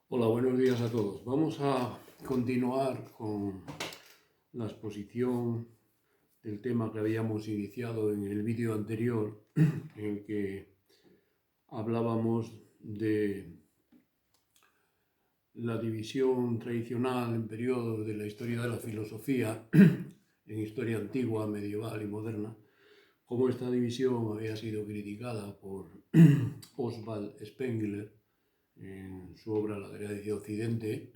Hola, buenos días a todos. Vamos a continuar con la exposición del tema que habíamos iniciado en el vídeo anterior, en el que hablábamos de la división tradicional en periodos de la historia de la filosofía, en historia antigua, medieval y moderna, cómo esta división había sido criticada por Oswald Spengler en su obra La Teoría de Occidente,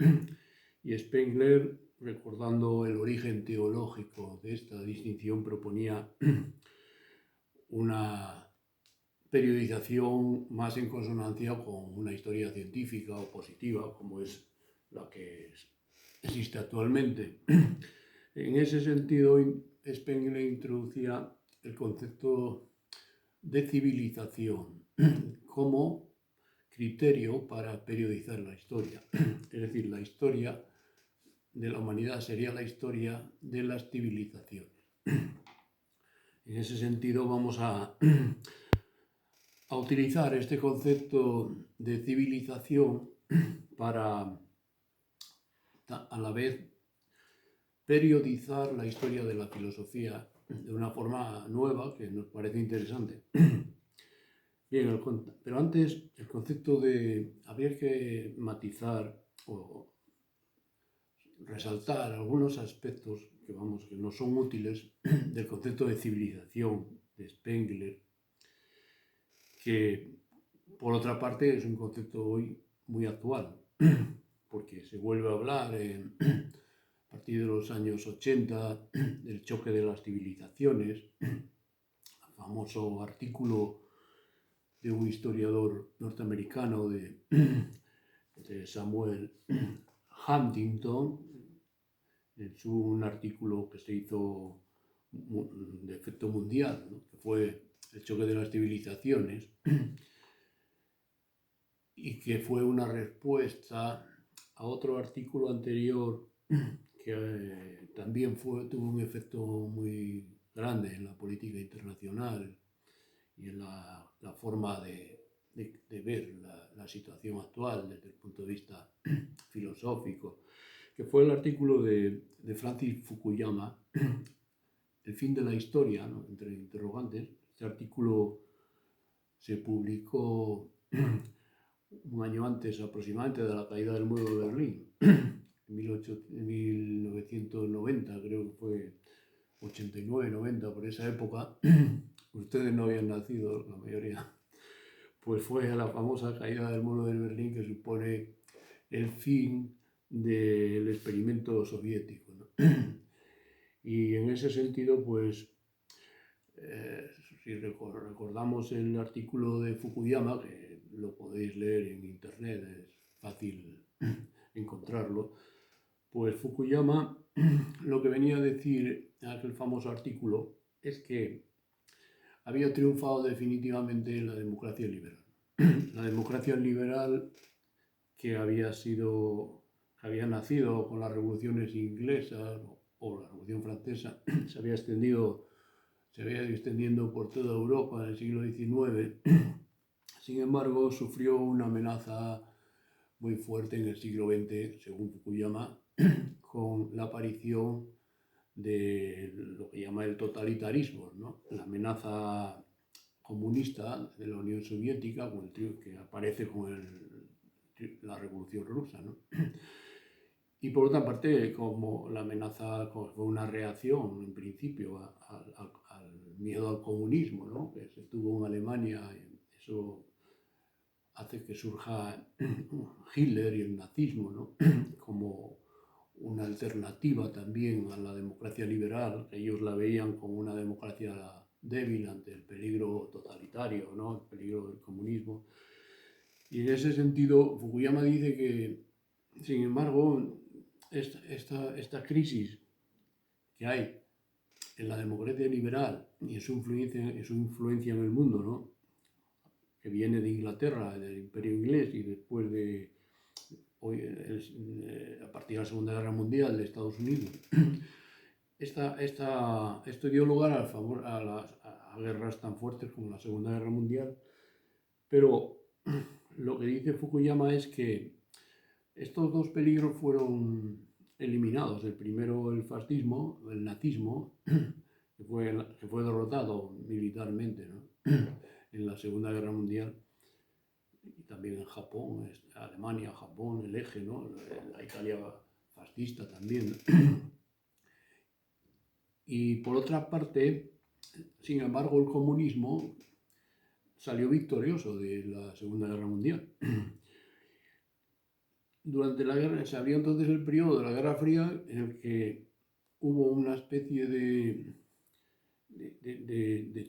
y Spengler, recordando el origen teológico de esta distinción, proponía una periodización más en consonancia con una historia científica o positiva, como es la que existe actualmente. En ese sentido, Spengler introducía el concepto de civilización como criterio para periodizar la historia. Es decir, la historia de la humanidad sería la historia de las civilizaciones. En ese sentido vamos a utilizar este concepto de civilización para a la vez periodizar la historia de la filosofía de una forma nueva que nos parece interesante. Bien, pero antes el concepto habría que matizar o resaltar algunos aspectos que no son útiles del concepto de civilización de Spengler, que por otra parte es un concepto hoy muy actual, porque se vuelve a hablar a partir de los años 80 del choque de las civilizaciones, el famoso artículo de un historiador norteamericano de Samuel Huntington. Es un artículo que se hizo de efecto mundial, ¿no? Que fue el choque de las civilizaciones, y que fue una respuesta a otro artículo anterior que también tuvo un efecto muy grande en la política internacional y en la forma de ver la situación actual desde el punto de vista filosófico, que fue el artículo de Francis Fukuyama, El fin de la historia, ¿no? Entre interrogantes. Este artículo se publicó un año antes aproximadamente de la caída del muro de Berlín, en 1990, creo que fue 89, 90, por esa época. Ustedes no habían nacido, la mayoría. Pues fue la famosa caída del muro de Berlín, que supone el fin del experimento soviético, ¿no? Y en ese sentido, pues, si recordamos el artículo de Fukuyama, que lo podéis leer en internet, es fácil encontrarlo, pues Fukuyama lo que venía a decir en aquel famoso artículo es que había triunfado definitivamente la democracia liberal. La democracia liberal que había nacido con las revoluciones inglesas o la Revolución Francesa, se había ido extendiendo por toda Europa en el siglo XIX. Sin embargo, sufrió una amenaza muy fuerte en el siglo XX, según Fukuyama, con la aparición de lo que llama el totalitarismo, ¿no? La amenaza comunista de la Unión Soviética, que aparece con la Revolución Rusa, ¿no? Y por otra parte, como la amenaza fue una reacción, en principio, al miedo al comunismo, ¿no? Que se tuvo en Alemania, eso hace que surja Hitler y el nazismo, ¿no? Como una alternativa también a la democracia liberal, que ellos la veían como una democracia débil ante el peligro totalitario, ¿no? El peligro del comunismo. Y en ese sentido, Fukuyama dice que, sin embargo, esta crisis que hay en la democracia liberal y en su influencia en el mundo, ¿no? Que viene de Inglaterra, del Imperio Inglés, y después a partir de la Segunda Guerra Mundial de Estados Unidos. Esto dio lugar a guerras tan fuertes como la Segunda Guerra Mundial, pero lo que dice Fukuyama es que estos dos peligros fueron eliminados. El primero, el fascismo, el nazismo, que fue derrotado militarmente, ¿no? En la Segunda Guerra Mundial, y también en Japón, Alemania, Japón, el eje, ¿no? La Italia fascista también. Y por otra parte, sin embargo, el comunismo salió victorioso de la Segunda Guerra Mundial. Durante la guerra, se abrió entonces el periodo de la Guerra Fría en el que hubo una especie de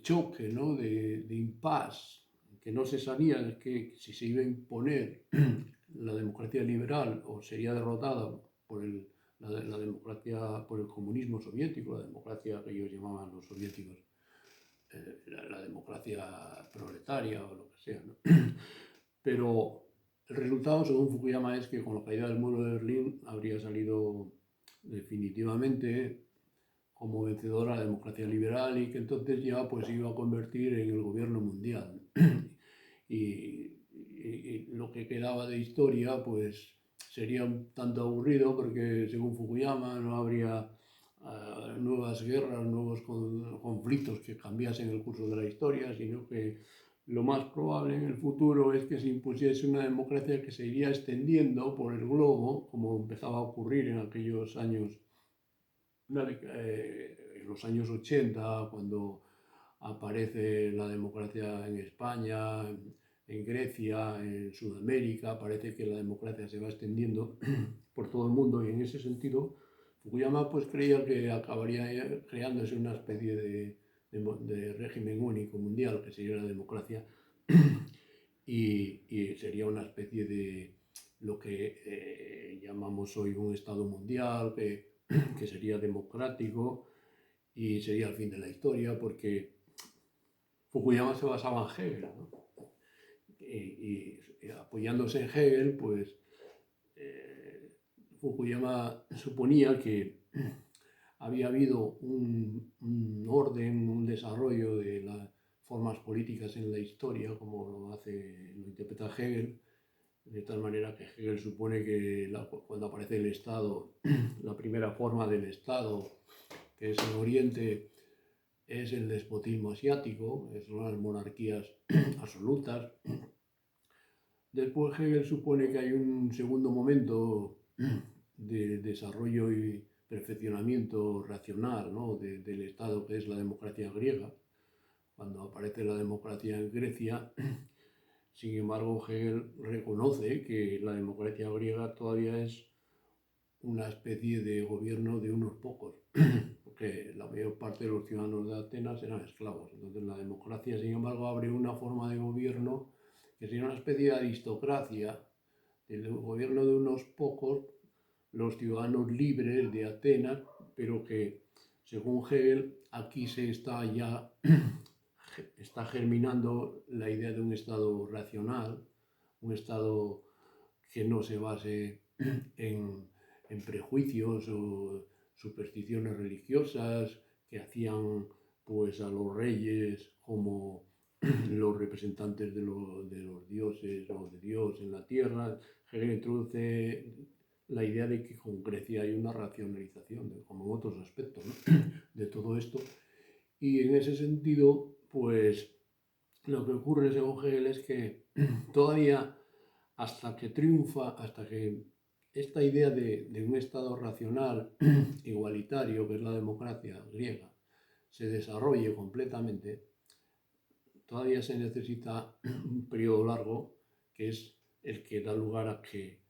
choque, ¿no? de impasse, que no se sabía que si se iba a imponer la democracia liberal o sería derrotada por la democracia, por el comunismo soviético, la democracia que ellos llamaban los soviéticos, la democracia proletaria o lo que sea, ¿no? Pero el resultado, según Fukuyama, es que con la caída del muro de Berlín habría salido definitivamente como vencedora la democracia liberal y que entonces ya pues iba a convertir en el gobierno mundial. Y lo que quedaba de historia pues sería un tanto aburrido porque según Fukuyama no habría nuevas guerras, nuevos conflictos que cambiasen el curso de la historia, sino que lo más probable en el futuro es que se impusiese una democracia que se iría extendiendo por el globo, como empezaba a ocurrir en aquellos años, en los años 80, cuando aparece la democracia en España, en Grecia, en Sudamérica. Parece que la democracia se va extendiendo por todo el mundo y en ese sentido Fukuyama pues creía que acabaría creándose una especie de régimen único mundial, que sería la democracia, y sería una especie de lo que llamamos hoy un Estado mundial, que sería democrático y sería el fin de la historia, porque Fukuyama se basaba en Hegel, ¿no? Y apoyándose en Hegel, pues Fukuyama suponía que había habido un orden, un desarrollo de las formas políticas en la historia, como lo interpreta Hegel, de tal manera que Hegel supone que cuando aparece el Estado, la primera forma del Estado, que es en Oriente, es el despotismo asiático, son las monarquías absolutas. Después Hegel supone que hay un segundo momento de desarrollo y perfeccionamiento racional, ¿no? del Estado, que es la democracia griega, cuando aparece la democracia en Grecia. Sin embargo, Hegel reconoce que la democracia griega todavía es una especie de gobierno de unos pocos, porque la mayor parte de los ciudadanos de Atenas eran esclavos. Entonces la democracia, sin embargo, abre una forma de gobierno que sería una especie de aristocracia, el gobierno de unos pocos, los ciudadanos libres de Atenas, pero que, según Hegel, aquí se está germinando la idea de un Estado racional, un Estado que no se base en prejuicios o supersticiones religiosas que hacían pues a los reyes como los representantes de los dioses o de Dios en la tierra. Hegel introduce la idea de que con Grecia hay una racionalización, como en otros aspectos, ¿no? de todo esto. Y en ese sentido, pues lo que ocurre según Hegel es que todavía hasta que triunfa, hasta que esta idea de un Estado racional, igualitario, que es la democracia griega, se desarrolle completamente, todavía se necesita un periodo largo, que es el que da lugar a que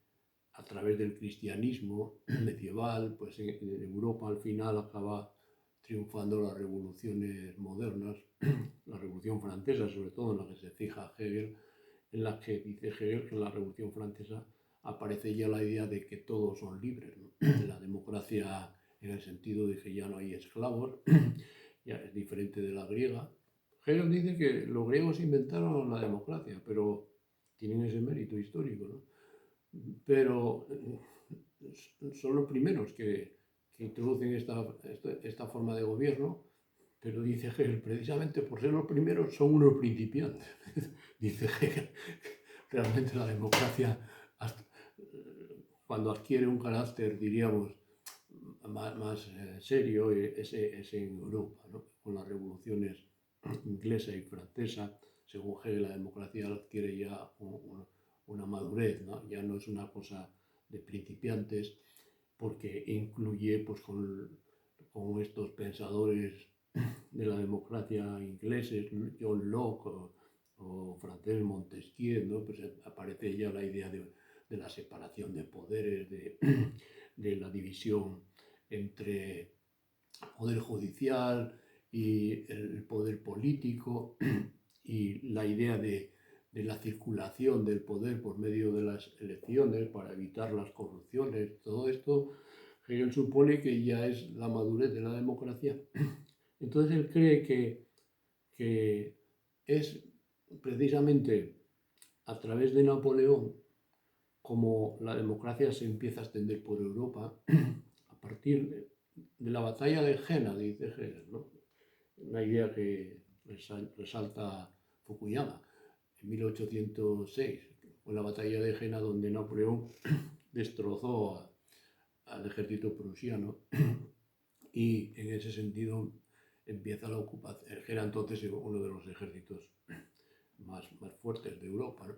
a través del cristianismo medieval, pues en Europa al final acaba triunfando las revoluciones modernas, la Revolución Francesa, sobre todo en la que se fija Hegel, en la que dice Hegel que en la Revolución Francesa aparece ya la idea de que todos son libres, ¿no? La democracia en el sentido de que ya no hay esclavos, ya es diferente de la griega. Hegel dice que los griegos inventaron la democracia, pero tienen ese mérito histórico, ¿no? Pero son los primeros que introducen esta forma de gobierno, pero dice Hegel, precisamente por ser los primeros son unos principiantes. Dice Hegel, realmente la democracia, cuando adquiere un carácter, diríamos, más serio, es en Europa, ¿no? Con las revoluciones inglesa y francesa. Según Hegel, la democracia adquiere ya una madurez, ¿no? Ya no es una cosa de principiantes, porque incluye, pues, con estos pensadores de la democracia ingleses, John Locke o Frances Montesquieu, ¿no? Pues aparece ya la idea de la separación de poderes, de la división entre poder judicial y el poder político, y la idea de la circulación del poder por medio de las elecciones para evitar las corrupciones. Todo esto, Hegel supone que ya es la madurez de la democracia. Entonces él cree que es precisamente a través de Napoleón como la democracia se empieza a extender por Europa, a partir de la batalla de Jena, dice Hegel, ¿no? Una idea que resalta Fukuyama, en 1806, fue la batalla de Jena donde Napoleón destrozó al ejército prusiano, y en ese sentido empieza la ocupación. Era entonces uno de los ejércitos más fuertes de Europa, ¿no?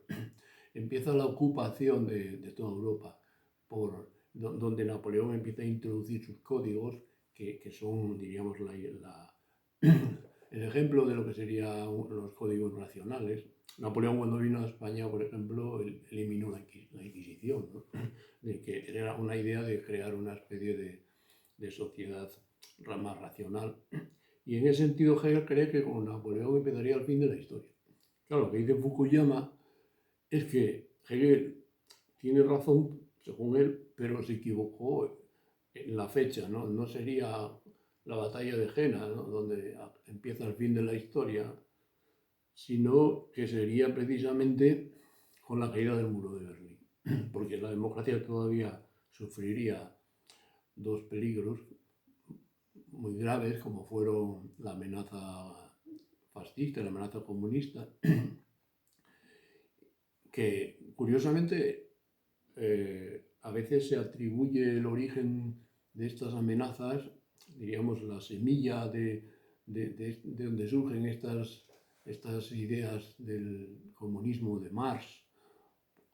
Empieza la ocupación de toda Europa, donde Napoleón empieza a introducir sus códigos, que son, diríamos, el ejemplo de lo que serían los códigos nacionales. Napoleón, cuando vino a España, por ejemplo, eliminó la Inquisición, ¿no? De que era una idea de crear una especie de sociedad más racional. Y en ese sentido Hegel cree que con Napoleón empezaría el fin de la historia. Claro, lo que dice Fukuyama es que Hegel tiene razón, según él, pero se equivocó en la fecha, ¿no? No sería la batalla de Jena, ¿no?, donde empieza el fin de la historia, sino que sería precisamente con la caída del muro de Berlín, porque la democracia todavía sufriría dos peligros muy graves, como fueron la amenaza fascista y la amenaza comunista, que curiosamente a veces se atribuye el origen de estas amenazas, diríamos, la semilla de donde surgen estas ideas del comunismo de Marx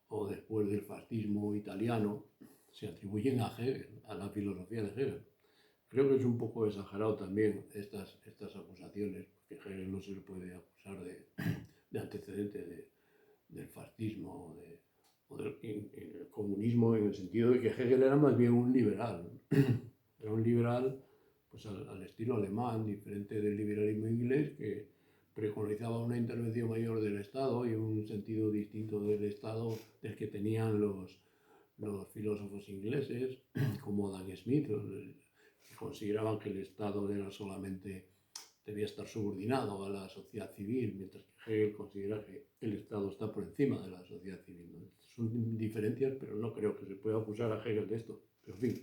o después del fascismo italiano, se atribuyen a Hegel, a la filosofía de Hegel. Creo que es un poco exagerado también estas acusaciones, porque Hegel no se le puede acusar de antecedente del fascismo o del comunismo, en el sentido de que Hegel era más bien un liberal. Era un liberal, pues, al estilo alemán, diferente del liberalismo inglés, que preconizaba una intervención mayor del Estado y un sentido distinto del Estado del que tenían los filósofos ingleses, como Adam Smith, que consideraban que el Estado era solamente, debía estar subordinado a la sociedad civil, mientras que Hegel considera que el Estado está por encima de la sociedad civil, ¿no? Son diferencias, pero no creo que se pueda acusar a Hegel de esto. Pero, en fin,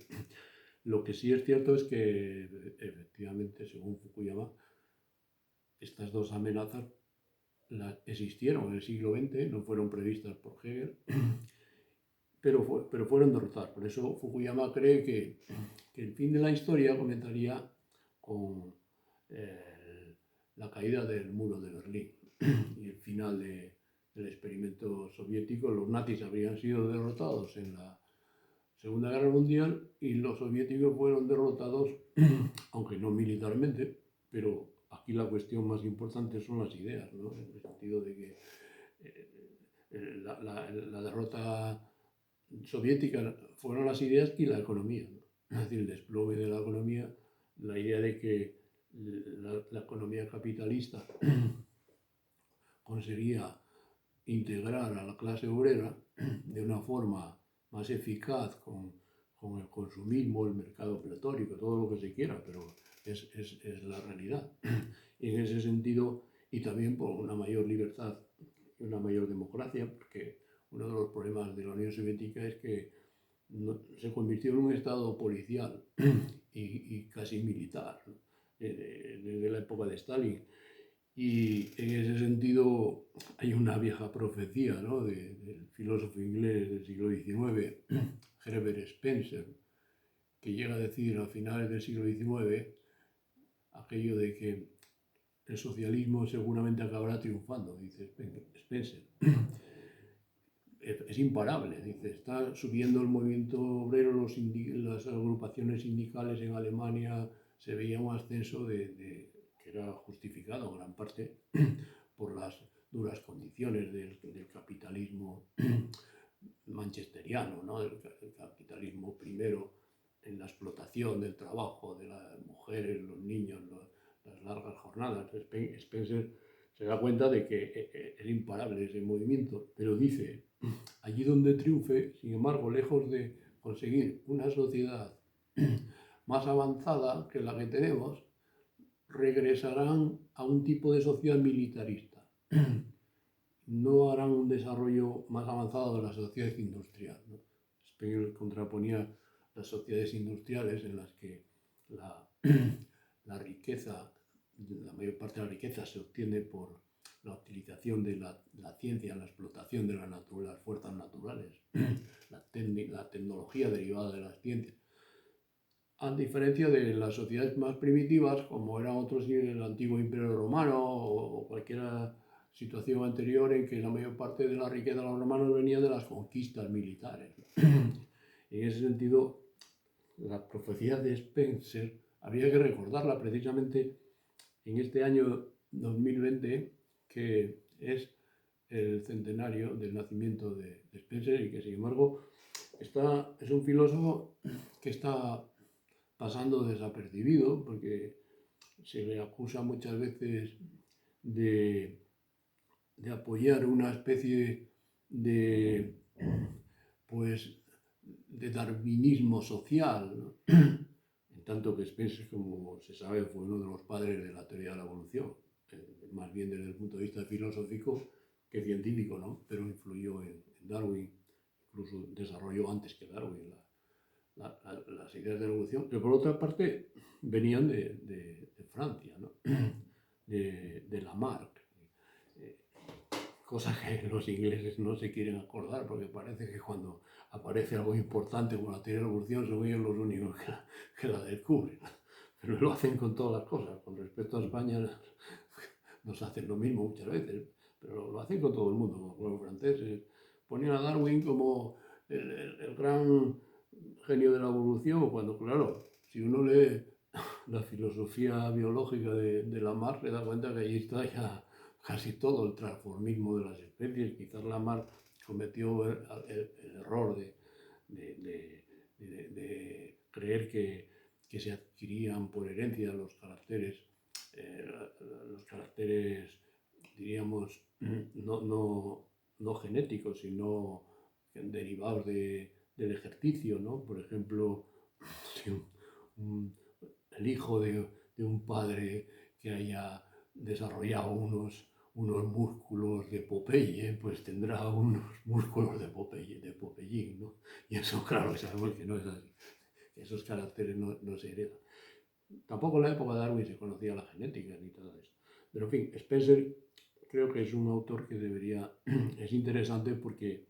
lo que sí es cierto es que, efectivamente, según Fukuyama, estas dos amenazas existieron en el siglo XX, no fueron previstas por Hegel, pero fueron derrotadas. Por eso Fukuyama cree que el fin de la historia comenzaría con la caída del muro de Berlín y el final del experimento soviético. Los nazis habrían sido derrotados en la Segunda Guerra Mundial y los soviéticos fueron derrotados, aunque no militarmente, pero aquí la cuestión más importante son las ideas, ¿no? En el sentido de que la derrota soviética fueron las ideas y la economía, ¿no? Es decir, el desplome de la economía, la idea de que la economía capitalista conseguía integrar a la clase obrera de una forma más eficaz con el consumismo, el mercado pletórico, todo lo que se quiera, pero es la realidad. Y en ese sentido, y también por una mayor libertad y una mayor democracia, porque uno de los problemas de la Unión Soviética es que se convirtió en un estado policial y casi militar, ¿no?, desde la época de Stalin. Y en ese sentido hay una vieja profecía, ¿no?, del filósofo inglés del siglo XIX, Herbert Spencer, que llega a decir a finales del siglo XIX aquello de que el socialismo seguramente acabará triunfando, dice Spencer. Es imparable, dice, está subiendo el movimiento obrero, las agrupaciones sindicales en Alemania, se veía un ascenso que era justificado en gran parte por las duras condiciones del capitalismo manchesteriano, ¿no? El capitalismo primero en la explotación del trabajo de las mujeres, los niños, las largas jornadas. Spencer se da cuenta de que es imparable ese movimiento, pero dice, allí donde triunfe, sin embargo, lejos de conseguir una sociedad más avanzada que la que tenemos, regresarán a un tipo de sociedad militarista. No harán un desarrollo más avanzado de la sociedad industrial, ¿no? Spengler contraponía las sociedades industriales en las que la riqueza, la mayor parte de la riqueza se obtiene por la utilización de la ciencia, la explotación de las fuerzas naturales, la tecnología derivada de las ciencias, a diferencia de las sociedades más primitivas, como eran otros el antiguo Imperio Romano o cualquier situación anterior en que la mayor parte de la riqueza de los romanos venía de las conquistas militares. En ese sentido, la profecía de Spencer habría que recordarla precisamente en este año 2020, que es el centenario del nacimiento de Spencer y que, sin embargo, es un filósofo que está pasando desapercibido porque se le acusa muchas veces de apoyar una especie de, pues, de darwinismo social, ¿no? En tanto que Spencer, como se sabe, fue uno de los padres de la teoría de la evolución, más bien desde el punto de vista filosófico que científico, ¿no? Pero influyó en Darwin, incluso desarrolló antes que Darwin las ideas de la evolución, que por otra parte venían de Francia, ¿no? de Lamarck, cosa que los ingleses no se quieren acordar, porque parece que cuando aparece algo importante como la teoría de la evolución son ellos los únicos que la descubren. Pero lo hacen con todas las cosas. Con respecto a España nos hacen lo mismo muchas veces, pero lo hacen con todo el mundo. Con los franceses ponían a Darwin como el gran genio de la evolución, cuando, claro, si uno lee la filosofía biológica de Lamarck, se da cuenta que ahí está ya casi todo el transformismo de las especies. Quizás Lamarck cometió el error de creer que se adquirían por herencia los caracteres, diríamos, no genéticos, sino derivados del ejercicio, ¿no? Por ejemplo, si el hijo de un padre que haya desarrollado unos músculos de Popeye, pues tendrá unos músculos de Popeye, ¿no? Y eso, claro, sabemos que no es así. Esos caracteres no se heredan. Tampoco en la época de Darwin se conocía la genética ni todo eso. Pero en fin, Spencer creo que es un autor que es interesante porque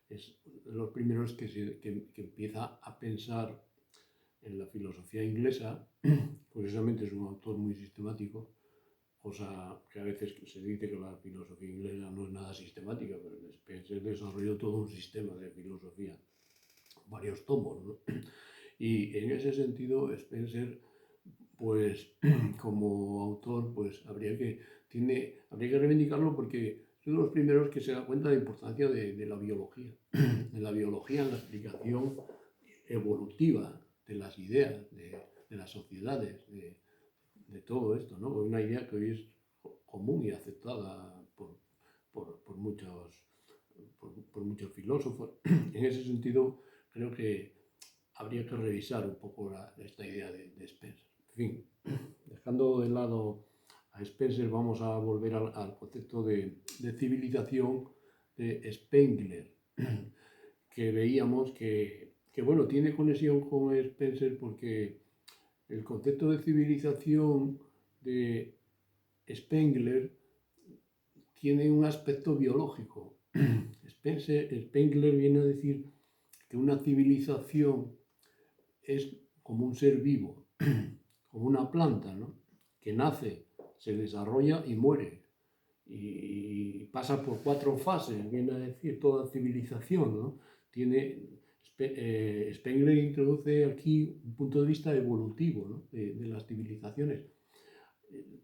es de los primeros que empieza a pensar en la filosofía inglesa. Curiosamente es un autor muy sistemático, cosa que a veces se dice que la filosofía inglesa no es nada sistemática, pero Spencer desarrolló todo un sistema de filosofía, varios tomos, ¿no? Y en ese sentido Spencer, pues como autor, pues habría que reivindicarlo porque es uno de los primeros que se da cuenta de la importancia de la biología, de la biología en la explicación evolutiva de las ideas, de las sociedades, de todo esto, ¿no? Una idea que hoy es común y aceptada por muchos filósofos. En ese sentido, creo que habría que revisar un poco esta idea de Spencer. En fin, dejando de lado a Spencer, vamos a volver al concepto de civilización de Spengler, que veíamos que bueno, tiene conexión con Spencer porque el concepto de civilización de Spengler tiene un aspecto biológico. Spengler viene a decir que una civilización es como un ser vivo, como una planta, ¿no? Que nace, se desarrolla y muere. Y pasa por 4 fases, viene a decir toda civilización, ¿no? Spengler introduce aquí un punto de vista evolutivo, ¿no? de las civilizaciones.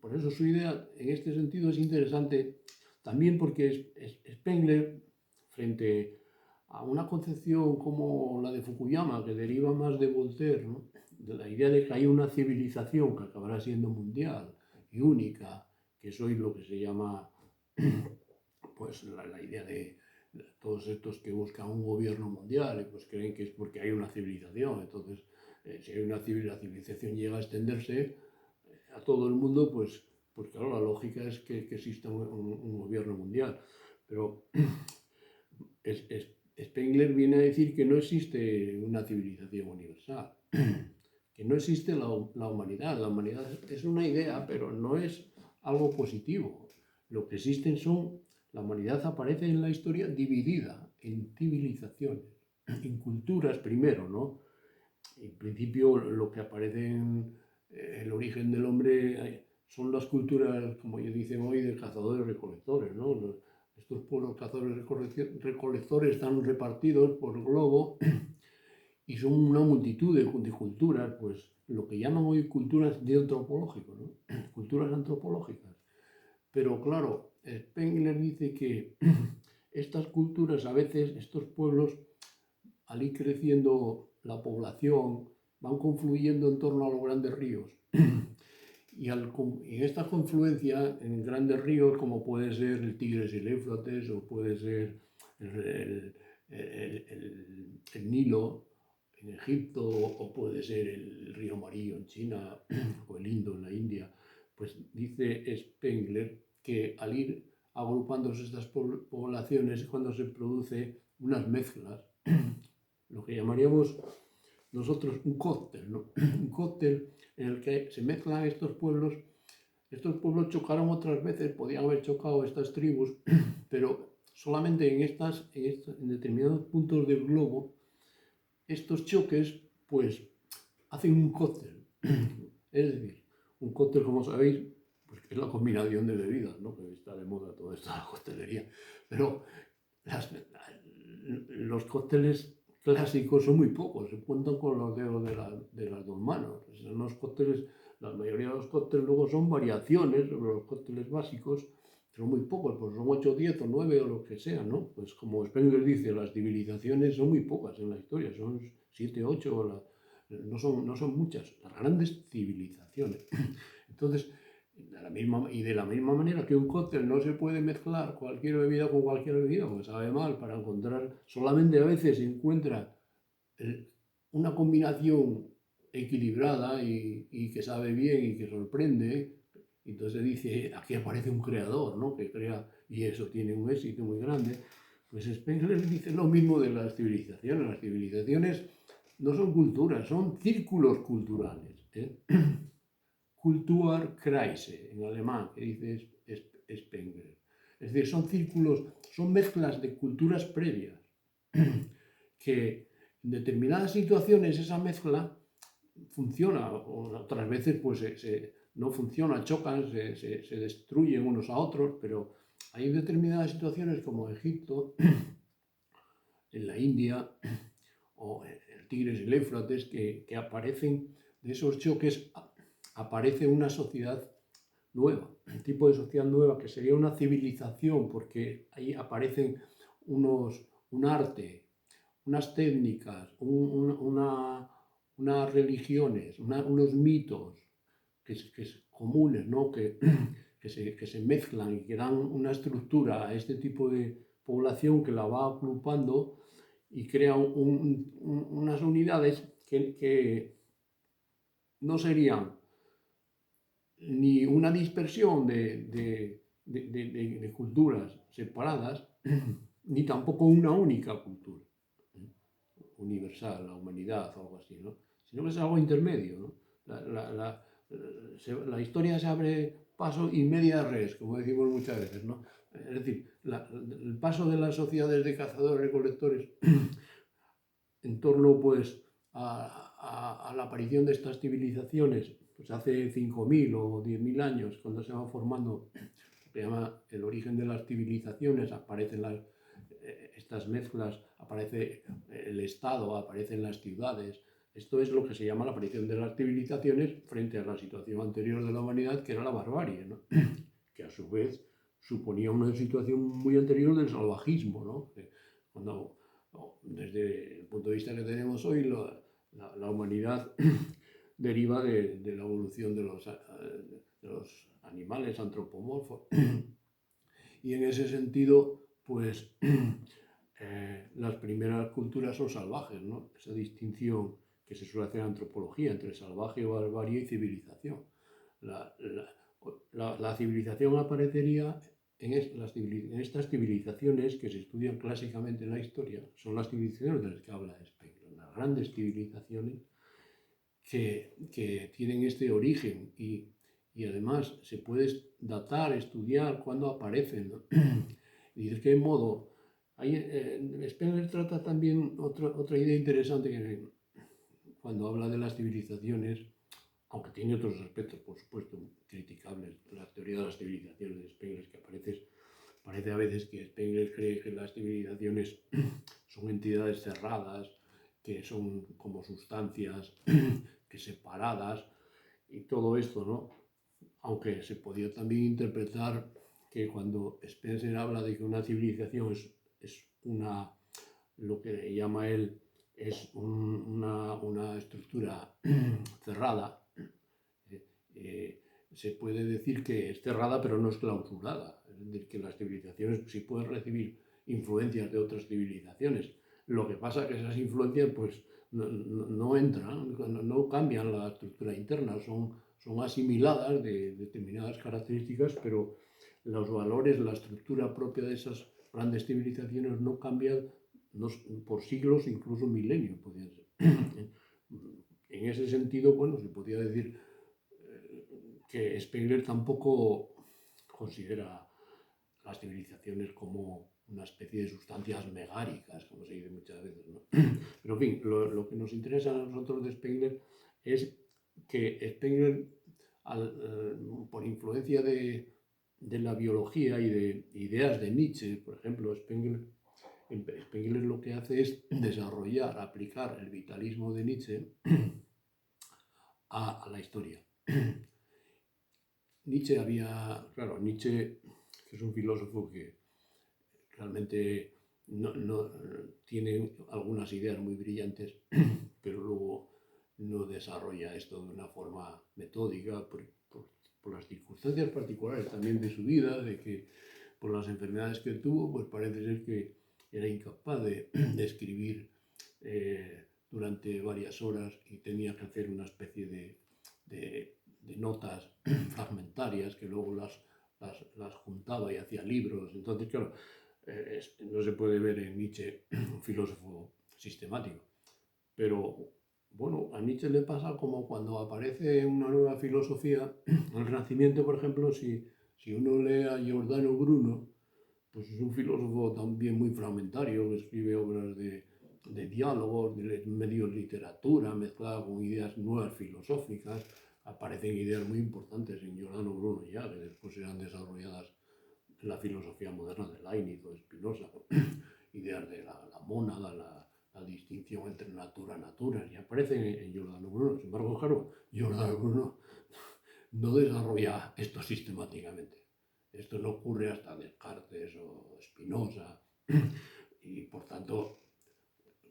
Por eso su idea en este sentido es interesante, también porque Spengler, frente a una concepción como la de Fukuyama, que deriva más de Voltaire, ¿no? De la idea de que hay una civilización que acabará siendo mundial y única, que eso es lo que se llama pues la idea de todos estos que buscan un gobierno mundial, pues creen que es porque hay una civilización. Entonces, si hay la civilización llega a extenderse a todo el mundo, pues claro, la lógica es que exista un gobierno mundial. Pero Spengler viene a decir que no existe una civilización universal, que no existe la humanidad. La humanidad es una idea, pero no es algo positivo. Lo que existen son, la humanidad aparece en la historia dividida en civilizaciones, en culturas primero, ¿no? En principio lo que aparece en el origen del hombre son las culturas, como ellos dicen hoy, de cazadores-recolectores, ¿no? Estos pueblos cazadores-recolectores están repartidos por el globo y son una multitud de culturas, pues lo que llaman hoy culturas de antropológicos, ¿no? Culturas antropológicas. Pero claro, Spengler dice que estas culturas, a veces, estos pueblos, al ir creciendo la población, van confluyendo en torno a los grandes ríos. Y en esta confluencia en grandes ríos, como puede ser el Tigris y el Éufrates, o puede ser el Nilo en Egipto, o puede ser el río Amarillo en China, o el Indo en la India, pues dice Spengler que al ir agrupándose estas poblaciones es cuando se produce unas mezclas, lo que llamaríamos nosotros un cóctel, ¿no? Un cóctel en el que se mezclan estos pueblos. Estos pueblos chocaron otras veces, podían haber chocado estas tribus, pero solamente en determinados puntos del globo, estos choques, pues, hacen un cóctel. Es decir, un cóctel, como sabéis, pues es la combinación de bebidas, ¿no? Que está de moda toda esta coctelería. Pero los cócteles clásicos son muy pocos, se cuentan con los dedos de las 2 manos. Los cócteles, la mayoría de los cócteles luego son variaciones sobre los cócteles básicos, son muy pocos, pues son 8, 10 o 9 o lo que sea, ¿no? Pues como Spengler dice, las civilizaciones son muy pocas en la historia, son 7, 8, no son muchas, las grandes civilizaciones. Entonces, de la misma manera que un cóctel no se puede mezclar cualquier bebida con cualquier bebida, porque sabe mal, para encontrar, solamente a veces se encuentra una combinación equilibrada y que sabe bien y que sorprende. Entonces dice, aquí aparece un creador, ¿no? Que crea, y eso tiene un éxito muy grande. Pues Spengler dice lo mismo de las civilizaciones. Las civilizaciones no son culturas, son círculos culturales, ¿eh? Kulturkreise, en alemán, que dice Spengler. Es decir, son círculos, son mezclas de culturas previas, que en determinadas situaciones esa mezcla funciona, o otras veces pues no funciona, chocan, se destruyen unos a otros, pero hay determinadas situaciones como Egipto, en la India, o el Tigris y el Éufrates, que aparecen de esos choques, aparece una sociedad nueva, un tipo de sociedad nueva que sería una civilización, porque ahí aparecen un arte, unas técnicas, unas religiones, unos mitos que comunes, ¿no? que se mezclan y que dan una estructura a este tipo de población que la va agrupando y crea unas unidades que no serían ni una dispersión de culturas separadas, ni tampoco una única cultura universal, la humanidad o algo así, ¿no? Sino que es algo intermedio, ¿no? La historia se abre paso y media res, como decimos muchas veces, ¿no? Es decir, el paso de las sociedades de cazadores-recolectores en torno pues, a la aparición de estas civilizaciones, pues hace 5.000 o 10.000 años, cuando se va formando, se llama el origen de las civilizaciones, aparecen estas mezclas, aparece el Estado, aparecen las ciudades. Esto es lo que se llama la aparición de las civilizaciones frente a la situación anterior de la humanidad, que era la barbarie, ¿no? Que a su vez suponía una situación muy anterior del salvajismo, ¿no? Cuando, desde el punto de vista que tenemos hoy, la humanidad deriva de la evolución de los animales antropomorfos. Y en ese sentido, pues las primeras culturas son salvajes, ¿no? Esa distinción que se suele hacer en antropología entre salvaje, barbarie y civilización. La civilización aparecería en estas civilizaciones que se estudian clásicamente en la historia, son las civilizaciones de las que habla Spengler, las grandes civilizaciones que tienen este origen y además se puede datar, estudiar cuándo aparecen, ¿no? Y de qué modo. Spengler trata también otra idea interesante que cuando habla de las civilizaciones, aunque tiene otros aspectos, por supuesto, criticables, la teoría de las civilizaciones de Spengler, que parece a veces que Spengler cree que las civilizaciones son entidades cerradas, que son como sustancias que separadas y todo esto, ¿no? Aunque se podía también interpretar que cuando Spencer habla de que una civilización es lo que llama él, es una estructura cerrada, se puede decir que es cerrada pero no es clausurada. Es decir, que las civilizaciones sí pueden recibir influencias de otras civilizaciones. Lo que pasa es que esas influencias pues, no entran, no cambian la estructura interna, son asimiladas de determinadas características, pero los valores, la estructura propia de esas grandes civilizaciones no cambian por siglos, incluso milenios, podría ser. En ese sentido, bueno, se podría decir que Spengler tampoco considera las civilizaciones como una especie de sustancias megáricas, como se dice muchas veces, ¿no? Pero en fin, lo que nos interesa a nosotros de Spengler es que Spengler, por influencia de la biología y de ideas de Nietzsche, por ejemplo, Spengler lo que hace es desarrollar, aplicar el vitalismo de Nietzsche a la historia. Nietzsche es un filósofo que realmente no tiene algunas ideas muy brillantes, pero luego no desarrolla esto de una forma metódica por las circunstancias particulares también de su vida, de que por las enfermedades que tuvo, pues parece ser que era incapaz de escribir durante varias horas y tenía que hacer una especie de notas fragmentarias que luego las juntaba y hacía libros. Entonces, claro, no se puede ver en Nietzsche un filósofo sistemático. Pero bueno, a Nietzsche le pasa como cuando aparece una nueva filosofía, el Renacimiento, por ejemplo, si uno lee a Giordano Bruno, pues es un filósofo también muy fragmentario, que escribe obras de diálogos, de medio literatura, mezclada con ideas nuevas filosóficas. Aparecen ideas muy importantes en Giordano Bruno ya, que después serán desarrolladas en la filosofía moderna de Leibniz o de Spinoza. Ideas de la mónada, la distinción entre natura, y aparecen en Giordano Bruno. Sin embargo, claro, Giordano Bruno no desarrolla esto sistemáticamente. Esto no ocurre hasta Descartes o Spinoza. Y por tanto,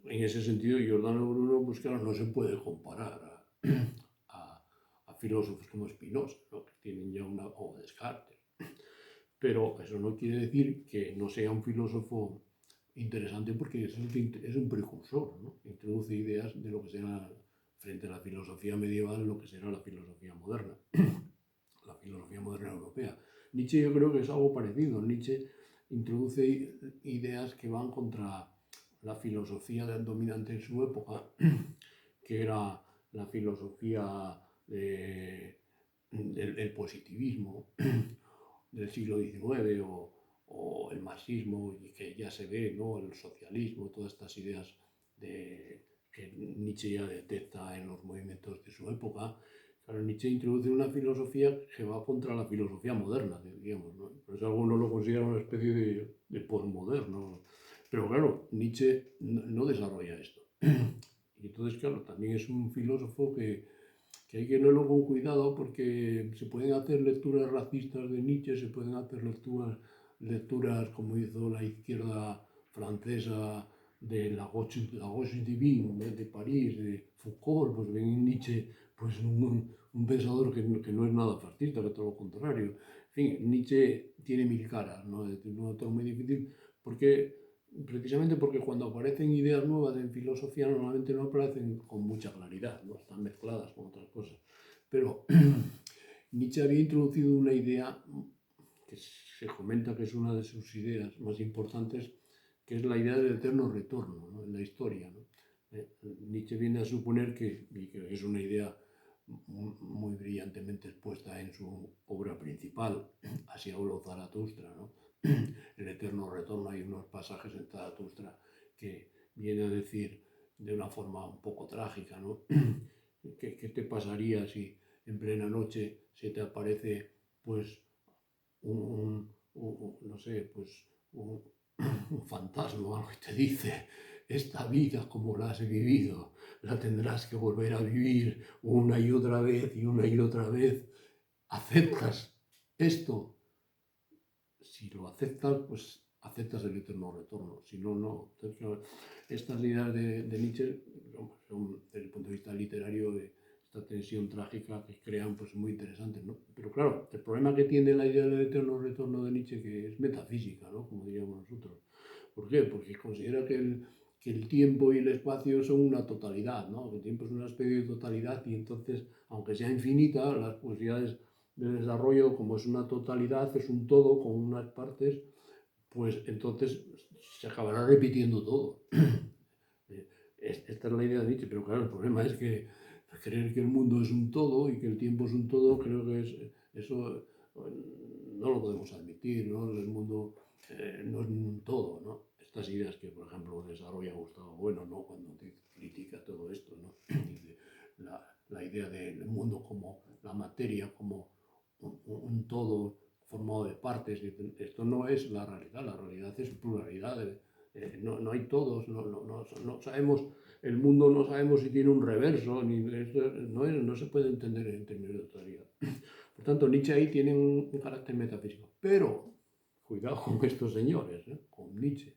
en ese sentido, Giordano Bruno, pues claro, no se puede comparar a filósofos como Spinoza, ¿no? Que tienen ya o Descartes. Pero eso no quiere decir que no sea un filósofo interesante, porque es un precursor, ¿no? Introduce ideas de lo que será, frente a la filosofía medieval, lo que será la filosofía moderna, la filosofía moderna europea. Nietzsche yo creo que es algo parecido. Nietzsche introduce ideas que van contra la filosofía dominante en su época, que era la filosofía el positivismo del siglo XIX o el marxismo, y que ya se ve, ¿no? El socialismo, todas estas ideas que Nietzsche ya detecta en los movimientos de su época. Claro, Nietzsche introduce una filosofía que va contra la filosofía moderna, digamos, ¿no? Por eso algunos lo consideran una especie de posmoderno. Pero claro, Nietzsche no desarrolla esto. Y entonces, claro, también es un filósofo que hay que leerlo con cuidado, porque se pueden hacer lecturas racistas de Nietzsche, se pueden hacer lecturas como hizo la izquierda francesa de la Gauche Divine de París, de Foucault. Pues ven en Nietzsche pues un pensador que no es nada fascista, que todo lo contrario. En fin, Nietzsche tiene mil caras, ¿no? Es un autor muy difícil, precisamente porque cuando aparecen ideas nuevas en filosofía normalmente no aparecen con mucha claridad, ¿no? Están mezcladas con otras cosas. Pero Nietzsche había introducido una idea que se comenta que es una de sus ideas más importantes, que es la idea del eterno retorno, ¿no? En la historia, ¿no? Nietzsche viene a suponer y que es una idea muy brillantemente expuesta en su obra principal, Así habló Zaratustra, ¿no? El eterno retorno. Hay unos pasajes en Zaratustra que viene a decir de una forma un poco trágica, ¿no? ¿Qué te pasaría si en plena noche se te aparece pues no sé, pues un fantasma o algo que te dice: esta vida como la has vivido, la tendrás que volver a vivir una y otra vez y una y otra vez? ¿Aceptas esto? Si lo aceptas, pues aceptas el eterno retorno. Si no, no. Entonces, estas ideas de Nietzsche son, desde el punto de vista literario, de esta tensión trágica que crean, pues muy interesantes, ¿no? Pero claro, el problema que tiene la idea del eterno retorno de Nietzsche, que es metafísica, ¿no? Como diríamos nosotros. ¿Por qué? Porque considera que el tiempo y el espacio son una totalidad, ¿no? El tiempo es una especie de totalidad, y entonces, aunque sea infinita, las posibilidades de desarrollo, como es una totalidad, es un todo con unas partes, pues entonces se acabará repitiendo todo. Esta es la idea de Nietzsche, pero claro, el problema es que creer que el mundo es un todo y que el tiempo es un todo, creo que eso no lo podemos admitir, ¿no? El mundo no es un todo, ¿no? Estas ideas que, por ejemplo, desarrolla Gustavo Bueno, ¿no? Cuando critica todo esto, ¿no? Dice, la idea del mundo como la materia, como un todo formado de partes. Esto no es la realidad es pluralidad. No hay todos, no sabemos, el mundo no sabemos si tiene un reverso, no se puede entender en términos de totalidad. Por tanto, Nietzsche ahí tiene un carácter metafísico. Pero, cuidado con estos señores, con Nietzsche,